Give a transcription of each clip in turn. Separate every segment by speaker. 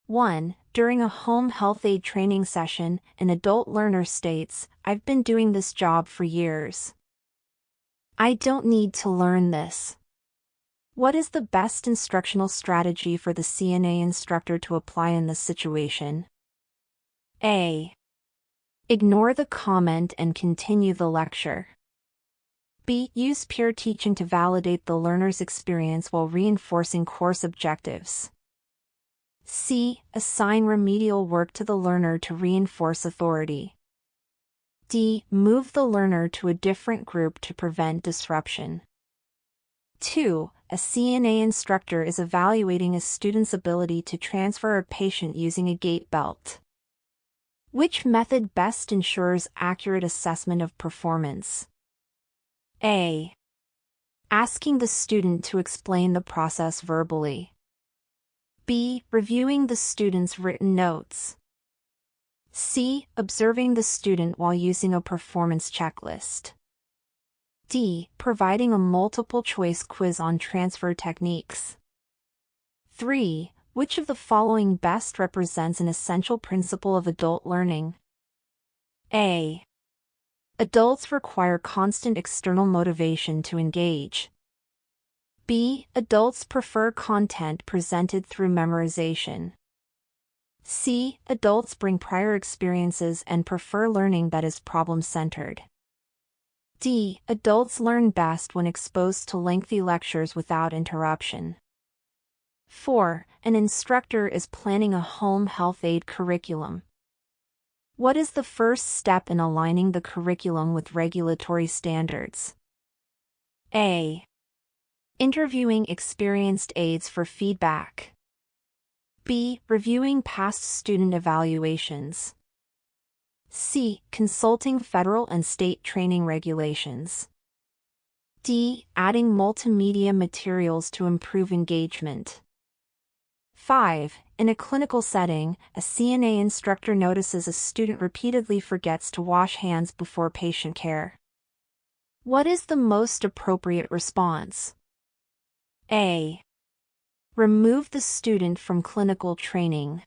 Speaker 1: 1. During a home health aide training session, an adult learner states, "I've been doing this job for years. I don't need to learn this." What is the best instructional strategy for the CNA instructor to apply in this situation? A. Ignore the comment and continue the lecture. B. Use peer teaching to validate the learner's experience while reinforcing course objectives. C. Assign remedial work to the learner to reinforce authority. D. Move the learner to a different group to prevent disruption. 2. A CNA instructor is evaluating a student's ability to transfer a patient using a gait belt. Which method best ensures accurate assessment of performance? A. Asking the student to explain the process verbally. B. Reviewing the student's written notes. C. Observing the student while using a performance checklist. D. Providing a multiple-choice quiz on transfer techniques. 3. Which of the following best represents an essential principle of adult learning? A. Adults require constant external motivation to engage. B. Adults prefer content presented through memorization. C. Adults bring prior experiences and prefer learning that is problem-centered. D. Adults learn best when exposed to lengthy lectures without interruption. 4. An instructor is planning a home health aide curriculum. What is the first step in aligning the curriculum with regulatory standards? A. Interviewing experienced aides for feedback. B. Reviewing past student evaluations. C. Consulting federal and state training regulations. D. Adding multimedia materials to improve engagement. 5. In a clinical setting, a CNA instructor notices a student repeatedly forgets to wash hands before patient care. What is the most appropriate response? A. Remove the student from clinical training.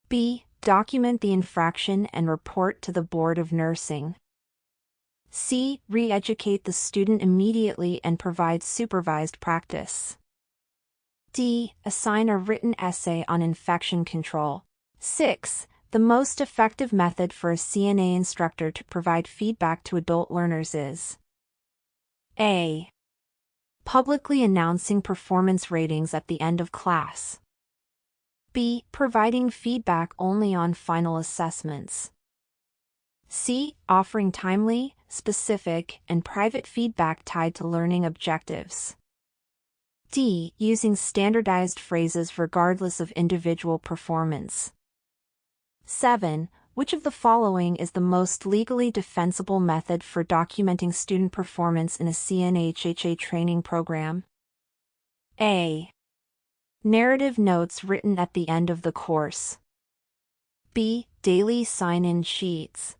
Speaker 1: B. Document the infraction and report to the Board of Nursing. C. Re-educate the student immediately and provide supervised practice. D. Assign a written essay on infection control. 6. The most effective method for a CNA instructor to provide feedback to adult learners is A. Publicly announcing performance ratings at the end of class. B. Providing feedback only on final assessments. C. Offering timely, specific, and private feedback tied to learning objectives. D. Using standardized phrases regardless of individual performance. 7. Which of the following is the most legally defensible method for documenting student performance in a CNA HHA training program? A. Narrative notes written at the end of the course. B. Daily sign-in sheets.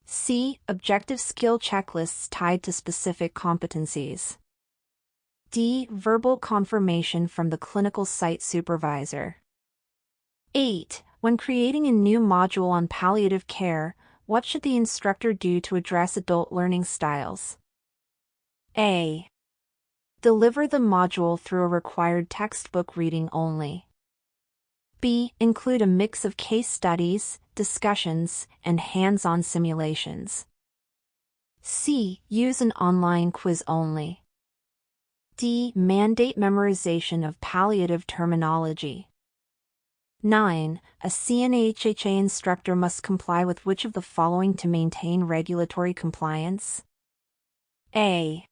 Speaker 1: C. Objective skill checklists tied to specific competencies. D. Verbal confirmation from the clinical site supervisor. 8. When creating a new module on palliative care, what should the instructor do to address adult learning styles? A. Deliver the module through a required textbook reading only. B. Include a mix of case studies, discussions, and hands-on simulations. C. Use an online quiz only. D. Mandate memorization of palliative terminology. 9. A CNA HHA instructor must comply with which of the following to maintain regulatory compliance? A.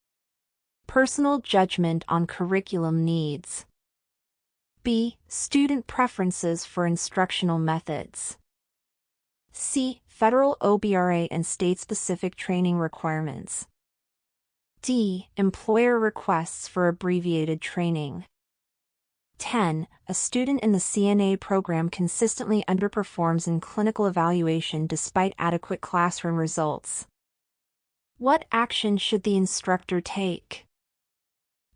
Speaker 1: Personal judgment on curriculum needs. B. Student preferences for instructional methods. C. Federal OBRA and state-specific training requirements. D. Employer requests for abbreviated training. 10. A student in the CNA program consistently underperforms in clinical evaluation despite adequate classroom results. What action should the instructor take?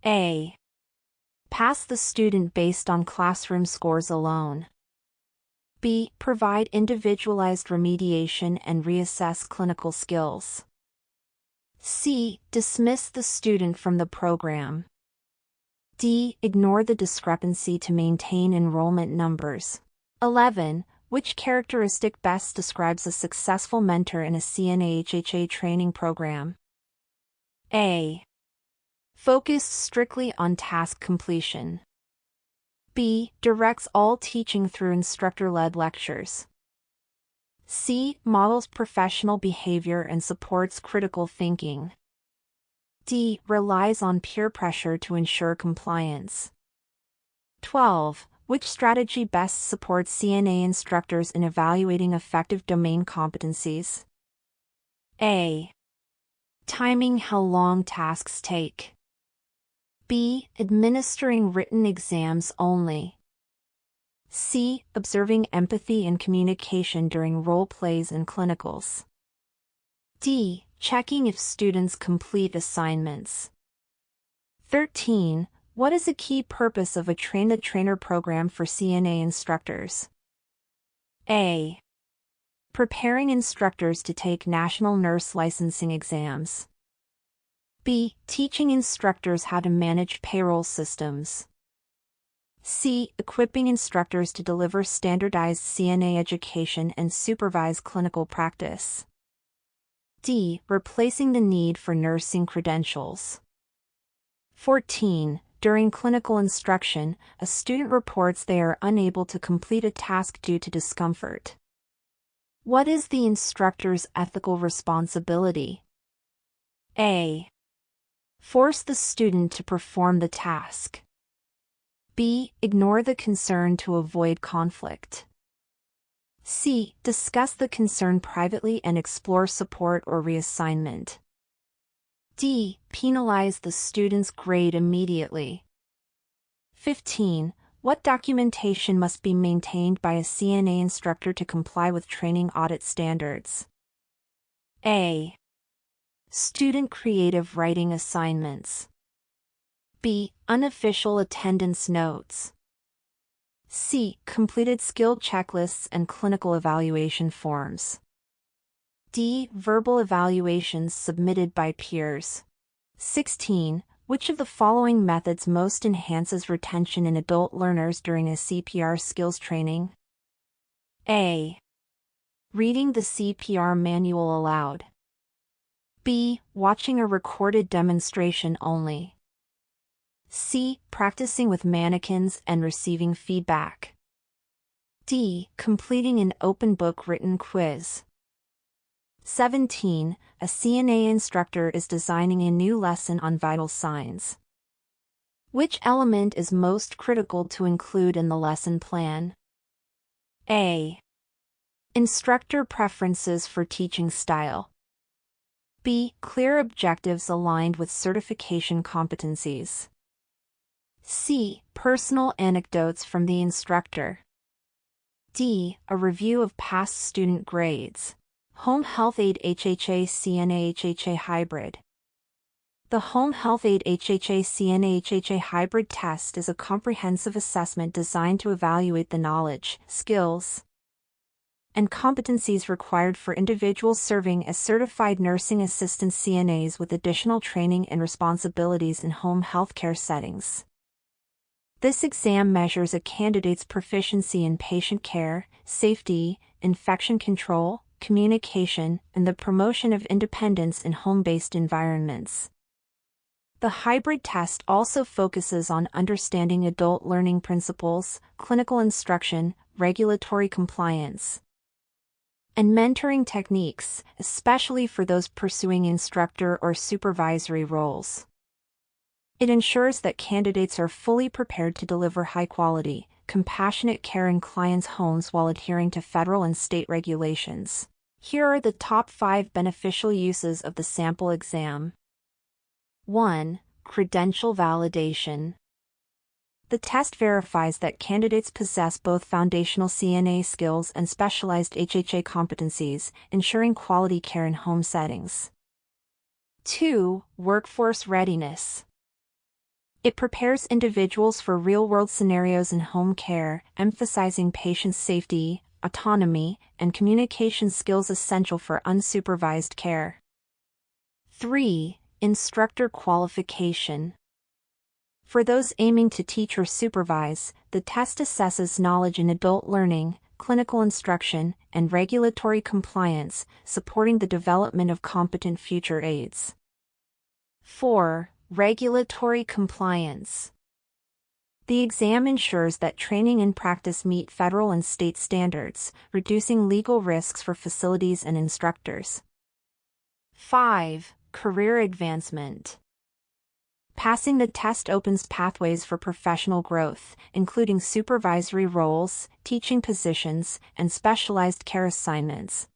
Speaker 1: A. Pass the student based on classroom scores alone. B. Provide individualized remediation and reassess clinical skills. C. Dismiss the student from the program. D. Ignore the discrepancy to maintain enrollment numbers. 11. Which characteristic best describes a successful mentor in a CNA HHA training program? A. Focused strictly on task completion. B. Directs all teaching through instructor-led lectures. C. Models professional behavior and supports critical thinking. D. Relies on peer pressure to ensure compliance. 12. Which strategy best supports CNA instructors in evaluating effective domain competencies? A. Timing how long tasks take. B. Administering written exams only. C. Observing empathy and communication during role plays and clinicals. D. Checking if students complete assignments. 13. What is a key purpose of a train-the-trainer program for CNA instructors? A. Preparing instructors to take national nurse licensing exams. B. Teaching instructors how to manage payroll systems. C. Equipping instructors to deliver standardized CNA education and supervise clinical practice. D. Replacing the need for nursing credentials. 14. During clinical instruction, a student reports they are unable to complete a task due to discomfort. What is the instructor's ethical responsibility? A. Force the student to perform the task. B. Ignore the concern to avoid conflict. C. Discuss the concern privately and explore support or reassignment. D. Penalize the student's grade immediately. 15. What documentation must be maintained by a CNA instructor to comply with training audit standards? A. Student creative writing assignments. B. Unofficial attendance notes. C. Completed skill checklists and clinical evaluation forms. D. Verbal evaluations submitted by peers. 16. Which of the following methods most enhances retention in adult learners during a CPR skills training? A. Reading the CPR manual aloud. B. Watching a recorded demonstration only. C. Practicing with mannequins and receiving feedback. D. Completing an open book written quiz. 17. A CNA instructor is designing a new lesson on vital signs. Which element is most critical to include in the lesson plan? A. Instructor preferences for teaching style. B. Clear objectives aligned with certification competencies. C. Personal anecdotes from the instructor. D. A review of past student grades. Home Health Aide HHA CNA HHA Hybrid. The Home Health Aide HHA CNA HHA Hybrid test is a comprehensive assessment designed to evaluate the knowledge, skills, and competencies required for individuals serving as certified nursing assistant CNAs with additional training and responsibilities in home healthcare settings. This exam measures a candidate's proficiency in patient care, safety, infection control, communication, and the promotion of independence in home-based environments. The hybrid test also focuses on understanding adult learning principles, clinical instruction, regulatory compliance, and mentoring techniques, especially for those pursuing instructor or supervisory roles. It ensures that candidates are fully prepared to deliver high-quality, compassionate care in clients' homes while adhering to federal and state regulations. Here are the top 5 beneficial uses of the sample exam. 1. Credential validation. The test verifies that candidates possess both foundational CNA skills and specialized HHA competencies, ensuring quality care in home settings. 2. Workforce readiness. It prepares individuals for real-world scenarios in home care, emphasizing patient safety, autonomy, and communication skills essential for unsupervised care. 3. Instructor qualification. For those aiming to teach or supervise, the test assesses knowledge in adult learning, clinical instruction, and regulatory compliance, supporting the development of competent future aides. 4. Regulatory compliance. The exam ensures that training and practice meet federal and state standards, reducing legal risks for facilities and instructors. 5. Career advancement. Passing the test opens pathways for professional growth, including supervisory roles, teaching positions, and specialized care assignments.